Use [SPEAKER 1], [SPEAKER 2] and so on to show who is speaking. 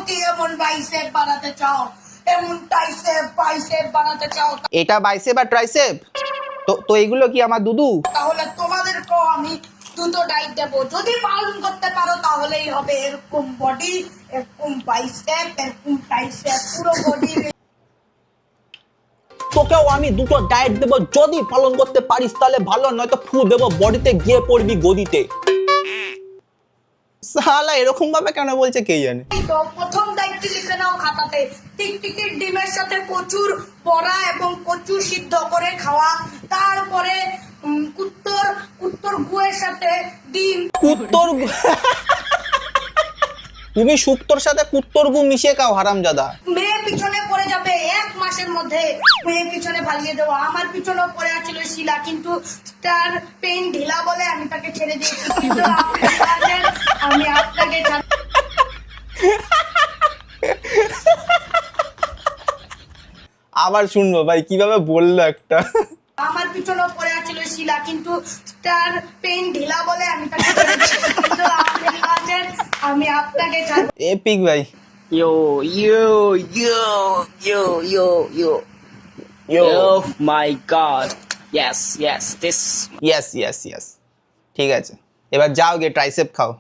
[SPEAKER 1] যদি এমন বাইসেপ বানাতে চাও, এমন বাইসেপ বানাতে চাও,
[SPEAKER 2] এটা বাইসেপ আর ট্রাইসেপ? তো এগুলো কি আমার দুদু?
[SPEAKER 1] তাহলে তোমাদেরকেও আমি দুটো ডাইট দেবো। যদি পালন করতে পারো তাহলেই হবে এরকম বডি, এরকম বাইসেপ, এরকম ট্রাইসেপ, পুরো বডি।
[SPEAKER 2] তোকেও আমি দুটো ডায়েট দেবো, যদি পালন করতে পারিস তাহলে ভালো, নয়তো ফু দেবো বডিতে, গিয়ে পড়বি গদিতে। শালা এরকম ভাবে কেন বলছে কে জানে।
[SPEAKER 1] তো প্রথম দায়িত্ব লিখে নাও খাতাতে। টিকটিকির ডিমের সাথে প্রচুর বড়া এবং প্রচুর সিদ্ধ করে খাওয়া। তারপরে কুত্তর গুয়ের সাথে ডিম।
[SPEAKER 2] কুত্তর তুমি শুক্তোর সাথে কুত্তর গু মিশিয়ে খাও হারামজাদা।
[SPEAKER 1] মেয়ে পিছনে পড়ে যাবে 1 মাসের মধ্যে, মেয়ে পিছনে পালিয়ে দেবো। আমার পিছনে পড়ে আছিল শিলা, কিন্তু তার পেন ঢিলা বলে আমি তাকে ছেড়ে দিয়েছি। কিন্তু আমি আপনাকে
[SPEAKER 2] আবার শুনবো ভাই কিভাবে বললো একটা।
[SPEAKER 1] আমার পিছনে পড়ে আছিল শিলা, কিন্তু তার পেন ঢিলা বলে আমি তাকে ছেড়ে দিয়েছি। কিন্তু আমি আপনাকে
[SPEAKER 2] এপিক ভাই।
[SPEAKER 3] Yo, yo, yo, yo, yo, yo. Oh my god. Yes, yes, this.
[SPEAKER 2] Yes yes yes, ঠিক আছে এবার যাও গিয়ে ট্রাইসেপ খাও।